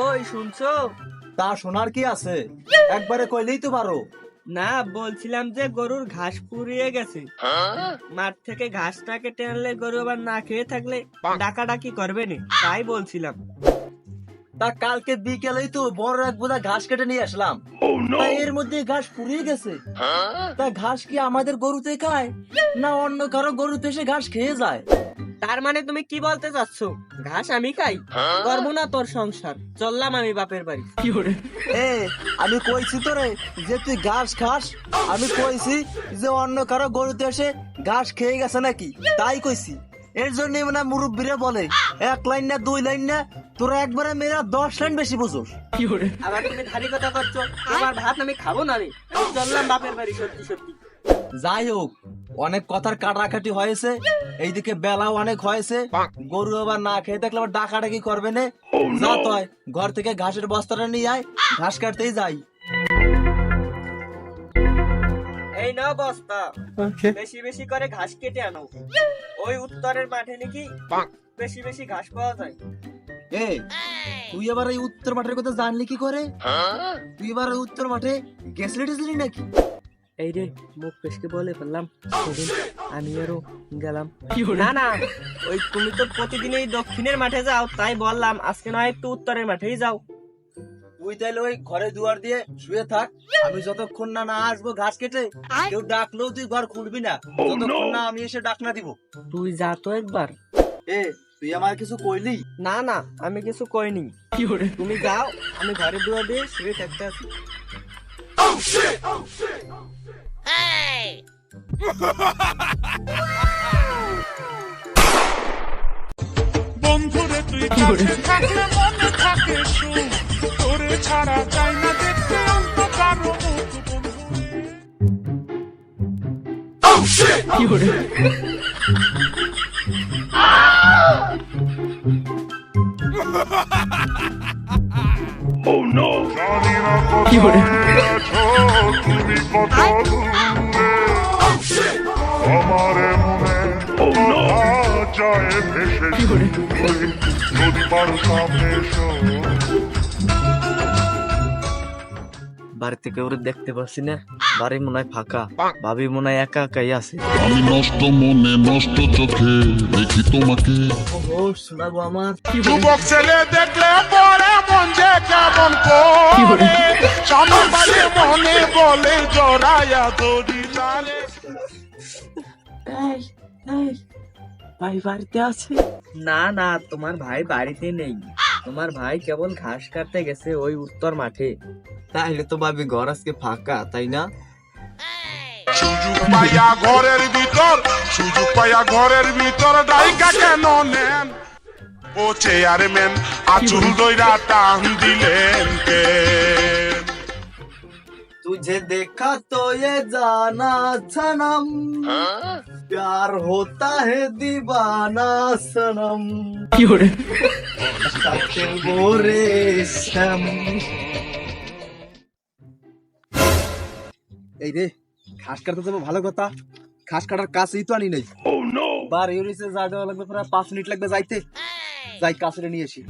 ওই শুনছো? তা শোনার কি আছে, একবারে কইলেই তো পারো। না, বলছিলাম যে গরুর ঘাস পুড়িয়ে গেছে। মাঠ থেকে ঘাসটাকে টেনলে গরু আবার না খেয়ে থাকলে ডাকাডাকি করবে না, তাই বলছিলাম। তা কালকে বিকেলেই তো বড় এক বোঝা ঘাস কেটে নিয়ে আসলাম। তা এর মধ্যে ঘাস পুড়িয়ে গেছে। তা ঘাস কি আমাদের গরুতে খায় না অন্য কারো গরুতে এসে ঘাস খেয়ে যায়? তার মানে তুমি কি বলতে চাচ্ছ, ঘাস আমি খাই? করবো না তোর সংসার, চললাম আমি বাপের বাড়ি। এ আমি কইছি তো রে যে তুই ঘাস খাস, আমি কইছি যে অন্য কারো গরুতে এসে ঘাস খেয়ে গেছে নাকি, তাই কইছি। এর জন্য মানে মুরব্বীরা বলে 1 লাইন না 2 লাইন না, তোরা একবারে মেয়েরা 10 লাইন বেশি বুঝোস। আবার তুমি ধারি কথা করছো, আমার ভাত আমি খাবো না রে, আমি চললাম বাপের বাড়ি। সত্যি সত্যি যাই হোক, অনেক কথার কাটাকাটি হয়েছে, এইদিকে বেলাও অনেক হয়েছে, গরু আবার না খেয়ে থাকলে আবার ডাকাডাকি করবে না। যা তয় ঘর থেকে ঘাসের বস্তাটা নিয়ে আয়, ঘাস কাটতেই যাই। এই নাও বস্তা, বেশি বেশি করে ঘাস কেটে আনো। ওই উত্তরের মাঠে নাকি বেশি বেশি ঘাস পাওয়া যায়। এ তুই আবার এই উত্তর মাঠের কথা জানলি কি করে? তুই এবার ওই উত্তর মাঠে গেছলি নাকি? এই রে, মুখ পেশকে বলে ফেললাম, আমি আরো গেলাম না। না, ওই তুমি তো প্রতিদিন এই দক্ষিণের মাঠে যাও, তাই বললাম আজকে নয় একটু উত্তরের মাঠেই যাও। তুই তাহলে ওই ঘরে দুয়ার দিয়ে শুয়ে থাক, আমি যতক্ষণ না না আসবো ঘাস কেটে, কেউ ডাকলেও তুই ঘর খুলবি না যতক্ষণ না আমি এসে ডাক না দিব। তুই যা তো একবার। এ তুই আমার কিছু কইলি? না না, আমি কিছু কইনি। তুমি যাও, আমি ঘরে দুয়ার দিয়ে শুয়ে থাকতে আছি। বন্ধুরে তুই কাছে থাকলে মনে থাকে সুখ, তোরে ছাড়া চাই না দেখতে অন্য কারো মুখ। জানি না কোথায় আছো তুমি, কত দূরে আমারে মনে যায় ভেসে, যদি পারো সামনে এসো। বাড়িতে কেউ দেখতে পাচ্ছি না, বাড়ি মনে হয় ফাঁকা, ভাবি মনে হয় একা একাই আছে। আমি নষ্ট মনে নষ্ট চোখে দেখি তোমাকে। ও শোনা গো আমার, যুবক ছেলে দেখলে পরে মন যে কেমন করে, সামনে বাড়ি মনে বলে জড়াইয়া দড়ি টানে। ভাই বাড়িতে আছে? না না, তোমার ভাই বাড়িতে নেই, তোমার ভাই কেবল ঘাস কাটতে গেছে ওই উত্তর মাঠে। তাহলে তো ভাবি ঘর আজকে ফাঁকা, তাই না? সুযোগ পাইয়া ঘরের ভিতর, সুযোগ পাইয়া ঘরের ভিতর ডাইকা কেন নেন ও চেয়ারম্যান, আচুল দইরা টান দিলেন কে? तुझे देखा तो ये जाना सनम, प्यार होता है दीवाना सनम, वो रेशम। এই রে, ঘাস কাটতে যাবো ভালো কথা, ঘাস কাটার কাছেই তো আনি নাই। বার ইউরিসে যা দেওয়া লাগবে, প্রায় 5 মিনিট লাগবে যাইতে। যাই কাছে নিয়ে আসি,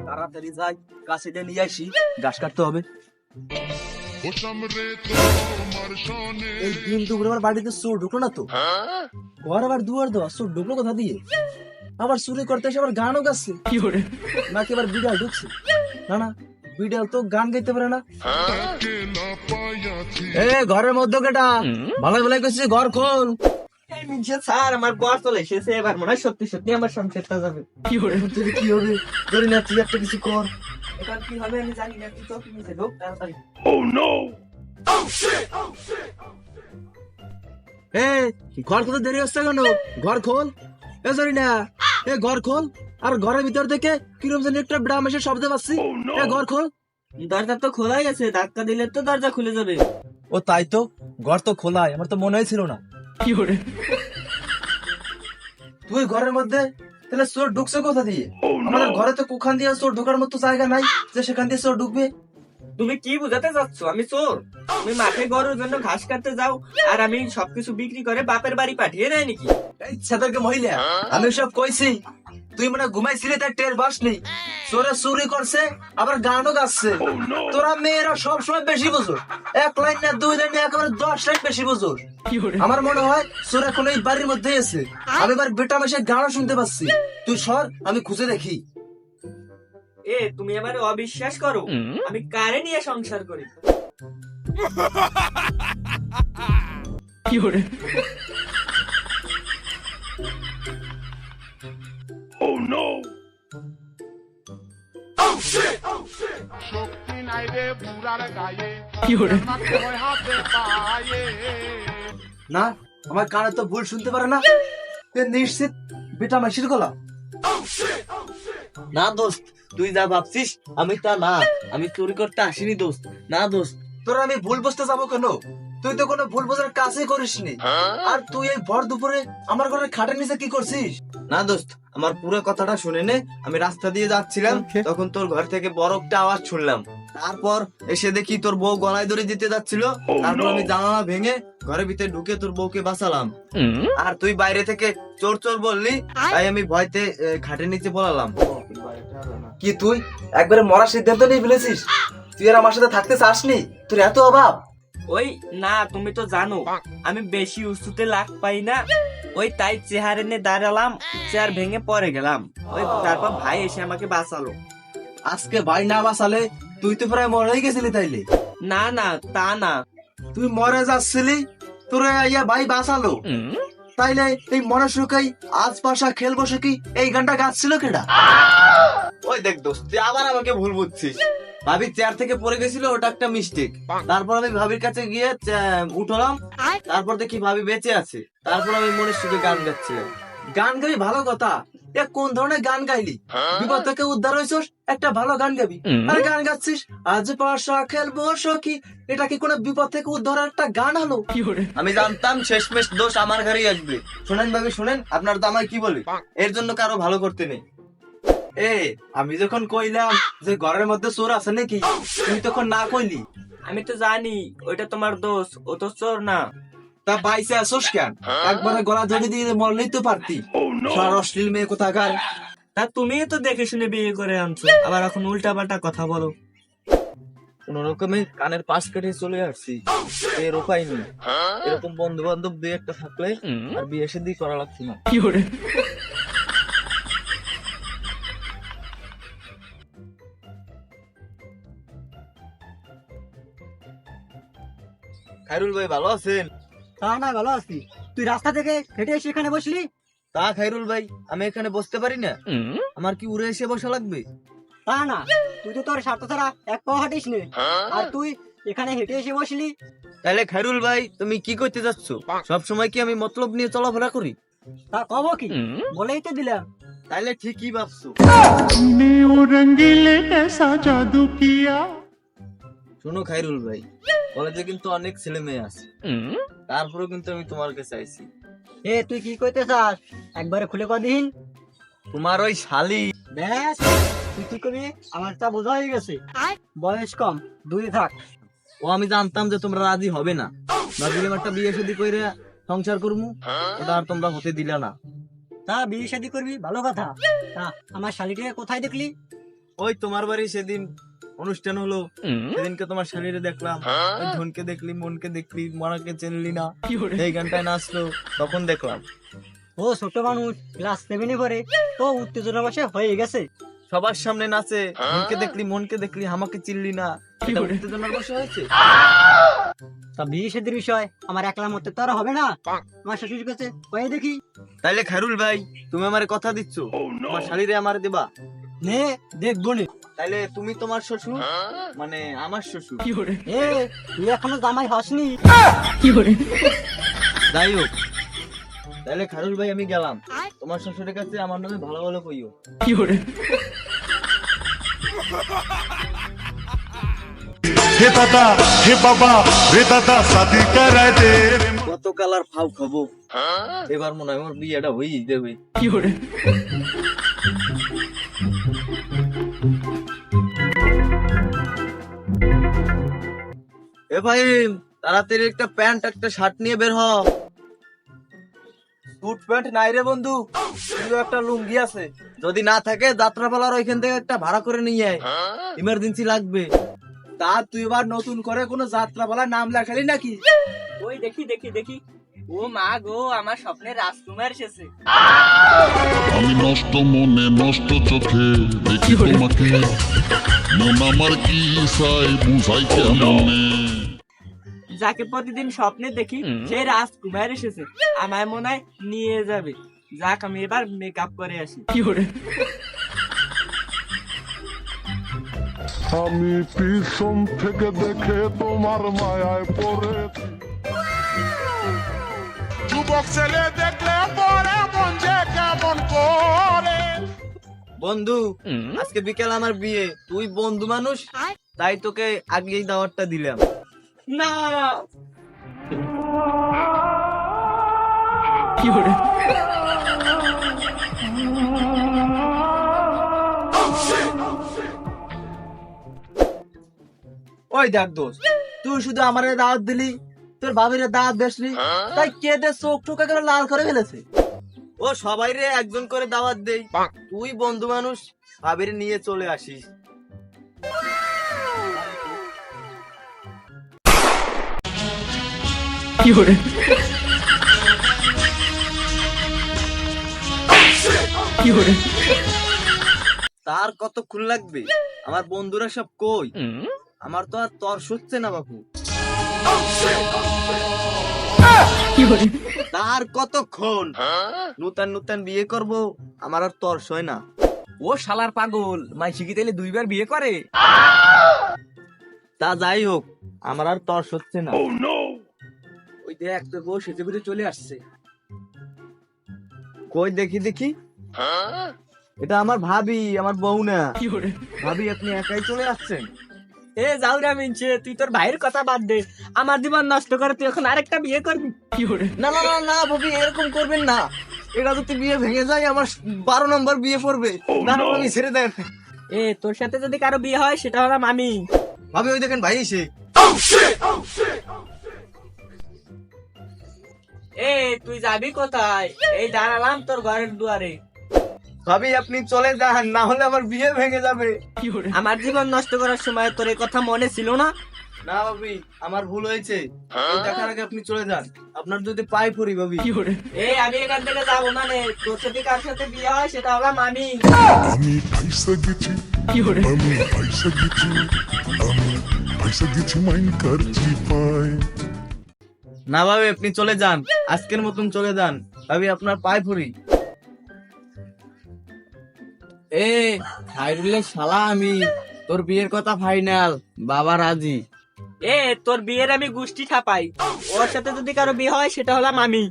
তাড়াতাড়ি যাই কাছে নিয়ে আসি, ঘাস কাটতে হবে। এই দিন দুপুরে আমার বাড়িতে চোর ঢুকলো না তো, ঘর আবার দুয়ার দেওয়া, চোর ঢুকলো কোথা দিয়ে? আবার চুরি করতে এসে আবার গানও গাচ্ছে নাকি আবার বিড়াল ঢুকছে? না না, বিড়াল তো গান গাইতে পারে না। এ ঘরের মধ্যে কেটা, ভালো ভালো করছিস, ঘর খোল। স্যার, আমার বর চলে এসেছে, এবার মনে হয় সত্যি সত্যি আমার সংসারটা যাবে। কি হবে ধরি না, তুই একটা কিছু কর। এবার কি হবে আমি জানি না, তুই তো নিচে ঢোক তাড়াতাড়ি। এ ঘর খোলতে দেরি হচ্ছে কেন? ঘর খোল। এ সরি না, এ ঘর খোল। আর ঘরের ভিতর থেকে কিরম যেন একটা ড্রাম এসে শব্দ পাচ্ছি। এ ঘর খোল। দরজা তো খোলাই আছে, ধাক্কা দিলে তো দরজা খুলে যাবে। ও তাই তো, ঘর তো খোলাই, আমার তো মনেই ছিল না। তুই ঘরের মধ্যে তাহলে চোর ঢুকছে কোথা দিয়ে? আমাদের ঘরে তো কুখান দিয়ে চোর ঢোকার মতো জায়গা নাই যে সেখান দিয়ে চোর ঢুকবে। তুমি কি বুঝাতে চাচ্ছ আমি চোর? তুমি মাঠে গরুর জন্য ঘাস কাটতে যাও আর আমি সবকিছু বিক্রি করে বাপের বাড়ি পাঠিয়ে দেয় নাকি? এই ছাতারকে মহিলা, আমি সব কইছি, তুই মানে ঘুমাইছিলি তাই টের পাসনি। চোরে চুরি করছে আবার গানও গাচ্ছে। তোরা মেয়েরা সব সময় বেশি বোঝো, 1 লাইন না 2 লাইন না একেবারে 10 লাইন বেশি বোঝো। আমার মনে হয় চোর এখন এই বাড়ির মধ্যেই আছে। আমি এবার বেটা মেশে গানও শুনতে পাচ্ছি। তুই সর, আমি খুঁজে দেখি। এ তুমি আমারে অবিশ্বাস করো, আমি কারে নিয়ে সংসার করি? শক্তি নাই রে বুড়ার গায়ে মারতে হয় হাতে পায়ে না, আমার কানে তো ভুল শুনতে পারে না। এ নিশ্চিত বেটা মেশির গলা। না দোস্ত, তুই যা ভাবছিস আমি তা না। আমি চুরি করতে আসিনি দোস্ত। না দোস্ত, তোরা আমি ভুল বুঝতে যাবো কেন? তুই তো কোনো ভুল বোঝার কাজই করিসনি। আর তুই এই ভর দুপুরে আমার ঘরের খাটের নিচে কি করছিস? না দোস্ত, আমার পুরো কথাটা শুনে নে। আমি রাস্তা দিয়ে যাচ্ছিলাম, তখন তোর ঘর থেকে বড় একটা আওয়াজ শুনলাম। তারপর এসে দেখি তোর বউ গলায় ধরে দিতে যাচ্ছিল। তারপর আমি জানালা ভেঙে ঘরের ভিতরে ঢুকে তোর বউকে বাঁচালাম। আর তুই বাইরে থেকে চোর চোর বললি, তাই আমি ভয়তে খাটের নিচে বলালাম। কি তুই একবারে মরার সিদ্ধান্ত নিয়ে ফেলেছিস? তুই আর আমার সাথে থাকতে চাসনি? তোর এত অভাব? ওই না, তুমি তো জানো আমি বেশি উঁচুতে লাগ পাই না। ওই তাই চেহার এনে দাঁড়ালাম, চেয়ার ভেঙে পড়ে গেলাম। ওই তারপর ভাই এসে আমাকে বাঁচালো। আজকে ভাই না বাঁচালে তুই তো প্রায় মরেই গেছিলি তাইলে। না না, তা না। তুই মরে যাচ্ছিলি, তোরে ইয়া ভাই বাঁচালো। তাইলে এই মনে সুখাই আজ পাশা খেলবো সে কি এই গানটা গাচ্ছিল কেডা? ওই দেখ দোস্ত, তুই আবার আমাকে ভুল বুঝছিস। ভাবি চেয়ার থেকে পড়ে গেছিল, ওটা একটা মিস্টেক। তারপর আমি ভাবির কাছে গিয়ে উঠলাম, তারপর দেখি ভাবি বেঁচে আছে। তারপর আমি মনের সুখে গান গাচ্ছিলাম। গান গাবি ভালো কথা, এ কোন ধরনের গান গাইলি? বিপদ থেকে উদ্ধার হয়েছিস, একটা ভালো গান গাবি। আর গান গাচ্ছিস আজ পাশা খেলবো সখী, এটা কি কোনো বিপদ থেকে উদ্ধারের একটা গান হলো? আমি জানতাম শেষমেশ দোষ আমার ঘরেই আসবে। শোনেন ভাবি শোনেন, আপনার দামাই কি বলে, এর জন্য কারো ভালো করতে নেই। এ আমি যখন কইলাম যে ঘরের মধ্যে চোর আছে নাকি, তুই তখন না কইলি। আমি তো জানি ওইটা তোমার দোষ, ও তো চোর না। তা বাইসে আসোস কেন? একবারে গলা ধরে দিয়ে মরলেই তো পারতি। সার অশ্লীল মেয়ে কোথাকার। তা তুমি তো দেখে শুনে বিয়ে করে আনছো, আবার এখন উল্টা পাল্টা কথা বলো। কোন রকমে কানের পাশ কেটে চলে আসছি, এর উপায় নেই। এরকম বন্ধু বান্ধব 2-1টা থাকলে আর বিয়ে শাদী করা লাগছে না। খায়রুল ভাই ভালো আছেন? তা না, ভালো আছি। তুই রাস্তা থেকে হেঁটে এসে এখানে বসলি? তা খায়রুল ভাই, আমি এখানে বসতে পারি না? আমার কি উড়ে এসে বসা লাগবে? তা না, তুই তো তোর স্বার্থ ছাড়া এক পাও হাঁটিস নে, আর তুই এখানে হেঁটে এসে বসলি? তাহলে খায়রুল ভাই, তুমি কি করতে যাচ্ছ? সব সময় কি আমি মতলব নিয়ে চলাফেরা করি? তা কব কি, বলেই তো দিলাম। তাইলে ঠিকই ভাবছো। শোনো খায়রুল ভাই, কলেজে কিন্তু অনেক ছেলে মেয়ে আছে, তারপরেও কিন্তু আমি তোমার কাছে আইছি। এ তুই কি করতে চাস একবারে খুলে কদিন? তোমার ওই শালি। ব্যাস, তুই কি করবি আমার তা বোঝা হয়ে গেছে। বয়স কম, দূরে থাক। ও আমি জানতাম যে তোমরা রাজি হবে না, ভাবছিলাম একটা বিয়ে শাদী করে সংসার করবো, ওটা আর তোমরা হতে দিলা না। তা বিয়ে শাদী করবি ভালো কথা, তা আমার শালিটাকে কোথায় দেখলি? ওই তোমার বাড়ি সেদিন অনুষ্ঠান হলো, সেদিনকে তোমার শালীরে দেখলাম। ওই ধনকে দেখলি, মনকে দেখলি, মনাকে চিনলি না, এই গানটায় নাচলো, তখন দেখলাম। ও ছোট মানুষ, ক্লাস 7-এ পড়ে, তো উত্তেজনা বসে হয়ে গেছে। সবার সামনে নাচে, ধনকে দেখলি, মনকে দেখলি, আমাকে চিনলি না, এটা উত্তেজনার বসে হয়েছে। তা বিয়ে শাদীর বিষয় আমার একলা মতে তো আর হবে না, আমার শ্বশুর কাছে কয়ে দেখি। তাইলে খায়রুল ভাই, তুমি আমারে কথা দিচ্ছ তোমার শালীরে আমার দেবা? নে দেখবো নে। তাইলে তুমি তোমার শ্বশুর, মানে আমার শ্বশুর। এ তুই এখনো জামাই হসনি। যাই হোক, তাহলে খায়রুল ভাই আমি গেলাম, তোমার শ্বশুরের কাছে আমার নামে ভালো ভালো কইও। हे दादा हे बाबा रे दादा शादी कराय दे रे কত কালার ফাউ খাবো, এবার মনে হয় আমার বিয়েটা হয়েই যাবে। এ ভাই, তাড়াতাড়ি একটা প্যান্ট একটা শার্ট নিয়ে বের হ। স্যুট প্যান্ট নাই রে বন্ধু, শুধু একটা লুঙ্গি আছে। যদি না থাকে যাত্রাপালার ওইখান থেকে একটা ভাড়া করে নিয়ে আয়, ইমার্জেন্সি লাগবে। তা তুই এবার নতুন করে কোনো যাত্রা বলার নাম লেখালি নাকি? ওই দেখি দেখি দেখি, ও মা গো, আমার স্বপ্নের রাজকুমার এসেছে। আমি নষ্ট মনে নষ্ট চোখে দেখি তোমাকে, মন আমার কি চাই বুঝাই কেমনে। যাকে প্রতিদিন স্বপ্নে দেখি সেই রাজকুমার এসেছে, আমায় মনে হয় নিয়ে যাবে। যাক, আমি এবার মেকআপ করে আসি। আমি পিছন থেকে দেখে তোমার মায়ায় পড়েছি। যুবক ছেলে দেখলে পরে মন যে কেমন করে। বন্ধু, আজকে বিকেল আমার বিয়ে, তুই বন্ধু মানুষ, তাই তোকে আগেই দাওয়াতটা দিলাম। না, ওই দেখ দোস্ত, তুই শুধু আমারে দাওয়াত দিলি, তোর ভাবিরে দাওয়াত দেসনি, তাই কেঁদে চোখ টোক একেবারে লাল করে ফেলেছে। ও সবাই রে একজন করে দাওয়াত দেই, তুই বন্ধু মানুষ, ভাবির নিয়ে চলে আসিস। তার কতক্ষণ লাগবে? আমার বন্ধুরা সব কই? আমার তো আর তর্স হচ্ছে না বাবু। তার কতক্ষণ? নূতন নূতন বিয়ে করব, আমার আর তর্স হয় না। ও শালার পাগল, মাইসি কি তাইলে দুইবার বিয়ে করে? তা যাই হোক, আমার আর তর্স হচ্ছে না। ওই দেখ, তোর বউ সেজে গুজে চলে আসছে। কই দেখি দেখি, এটা আমার ভাবি, আমার বউ না। ভাবি, আপনি একাই চলে আসছেন? এ যাও রে মিনছে, তুই তোর ভাইয়ের কথা বাদ দে, আমার জীবন নষ্ট করে তুই এখন আরেকটা বিয়ে করবি? না না না না ভাবি, এরকম করবেন না। এটা যদি বিয়ে ভেঙে যায়, আমার 12 নম্বর বিয়ে পড়বে। না না ভাবি, ছেড়ে দেন। এ তোর সাথে যদি কারো বিয়ে হয়, সেটা হলাম আমি। ভাবি, ওই দেখেন ভাই এসে। এ তুই যাবি কোথায়? এই দাঁড়ালাম তোর ঘরের দুয়ারে। ভাবি, আপনি চলে যান, না হলে আমার বিয়ে ভেঙে যাবে। আমার জীবন নষ্ট করার সময় তোর এই কথা মনে ছিল না? না ভাবি, আমার ভুল হয়েছে। এই দেখার আগে আপনি চলে যান, আপনার যদি পাই পড়ি ভাবি। এ আমি এখান থেকে যাবো না রে, তোর সাথে কার সাথে বিয়ে হয় সেটা হলাম আমি। আমি পয়সা গেছি, আমি পয়সা গেছি, আমি পয়সা গেছি মাইন করছি পাই। না ভাবি, আপনি চলে যান, আজকের মতন চলে যান। ভাবি, আপনার পায়ে পড়ি। এ খাইরুলের শালা আমি, তোর বিয়ের কথা ফাইনাল, বাবা রাজি। এ তোর বিয়ের আমি গুষ্টি ঠাপাই, ওর সাথে যদি কারো বিয়ে হয় সেটা হলাম আমি।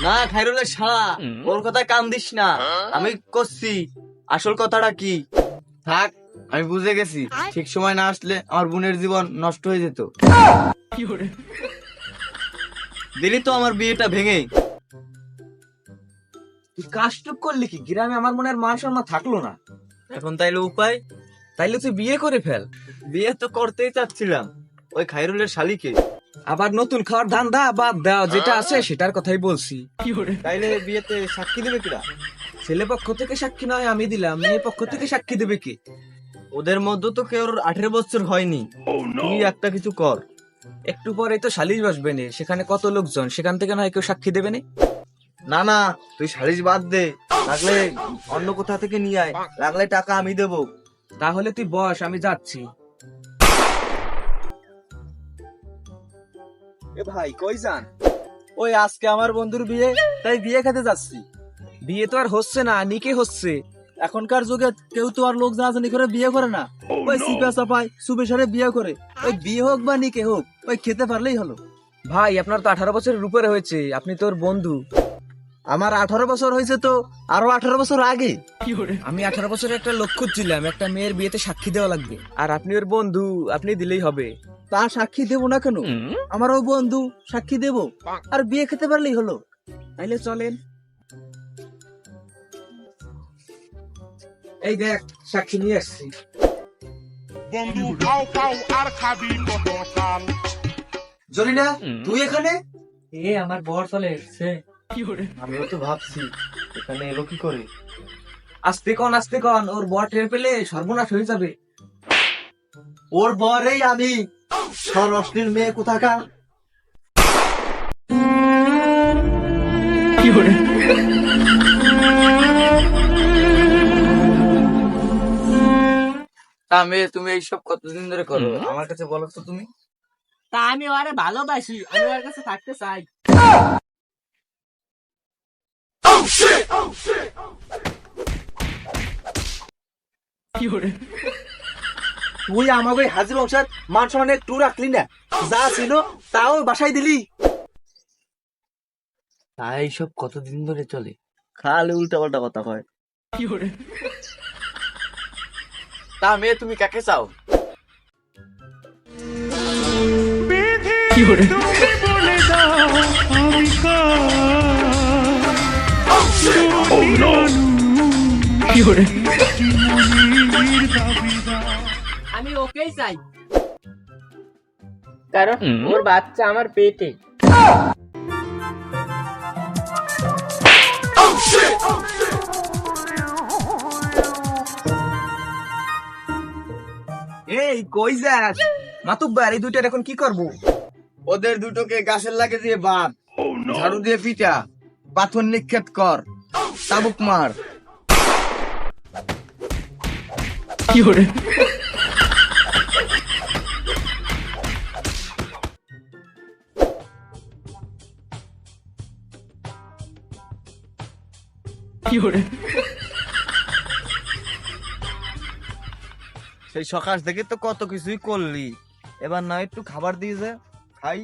না খাইরুলের শালা, ওর কথায় কান দিস না, আমি করছি। আসল কথাটা কি? থাক, আমি বুঝে গেছি। ঠিক সময় না আসলে আমার বোনের জীবন নষ্ট হয়ে যেত। দিলি তো আমার বিয়েটা ভেঙে। তুই কাজটুক করলি কি? গ্রামে আমার মনে আর মান সম্মান থাকলো না। এখন তাইলে উপায়? তাইলে তুই বিয়ে করে ফেল। বিয়ে তো করতেই চাচ্ছিলাম, ওই খাইরুলের শালিকে। আবার নতুন খাওয়ার ধান্দা বাদ দাও, যেটা আছে সেটার কথাই বলছি। তাইলে বিয়েতে সাক্ষী দেবে কিরা? ছেলে পক্ষ থেকে সাক্ষী নয় আমি দিলাম, মেয়ে পক্ষ থেকে সাক্ষী দেবে কি? ওদের মধ্যে তো কেউ 18 বছর হয়নি। তুই একটা কিছু কর। একটু পরে তো সালিশ বসবে নে, সেখানে কত লোকজন, সেখান থেকে নয় কেউ সাক্ষী দেবে না। না না, তুই সালিশ বাদ দে, লাগলে অন্য কোথা থেকে নিয়ে আয়, লাগলে টাকা আমি দেবো। তাহলে তুই বস, আমি যাচ্ছি। এ ভাই, কই যান? ওই আজকে আমার বন্ধুর বিয়ে, তাই বিয়ে খেতে যাচ্ছি। বিয়ে তো আর হচ্ছে না, নিকে হচ্ছে। এখনকার যুগে কেউ তো আর লোক জানাজানি করে বিয়ে করে না, ওই সিপা চাপায় সুবে সারে বিয়ে করে। ওই বিয়ে হোক বা নিকে হোক, ওই খেতে পারলেই হলো। ভাই আপনার তো 18 বছরের উপরে হয়েছে, আপনি তোর বন্ধু। আমার 18 বছর হয়েছে তো আরো 18 বছর আগে। আমি 18 বছরের একটা লোক খুঁজছিলাম, একটা মেয়ের বিয়েতে সাক্ষী দেওয়া লাগবে, আর আপনি ওর বন্ধু, আপনি দিলেই হবে। তা সাক্ষী দেবো না কেন? আমারও বন্ধু, সাক্ষী দেবো আর বিয়ে খেতে পারলেই হলো। তাইলে চলেন। এই দেখ সাক্ষী নিয়ে আসছি। বন্ধু পাও পাও আর খাবি কতকাল। জলিনা তুই এখানে? এ আমার বর চলে এসছে। আমিও তো ভাবছি এখানে এলো কি করে। আস্তে কন, ওর বর টের পেলে সর্বনাশ হয়ে যাবে। ওর বরেই আমি, সরস্বতীর মেয়ে কোথাকার। তা মেয়ে তুমি এইসব কতদিন ধরে করো আমার কাছে বলো তো তুমি। তা আমি ওরে ভালোবাসি, আমি ওর কাছে থাকতে চাই। তুই আমাকে হাজির বংশের মান সম্মান একটু রাখলি না, যা ছিল তাও বাসায় দিলি। তা এইসব কতদিন ধরে চলে? খালি উল্টা পাল্টা কথা কয়। তা মেয়ে তুমি কাকে চাও? আমি ওকেই চাই, কারণ ওর বাচ্চা আমার পেটে। এই কই যাস মাতুব্বার? এই দুইটার এখন কি করব? ওদের দুটোকে গাছের লাগে দিয়ে বাঁধ, ঝাড়ু দিয়ে পিটা, পাথর নিক্ষেপ কর, তাবুক মার। সেই সকাল থেকে তো কত কিছুই করলি, এবার না একটু খাবার দিয়ে যা খাই।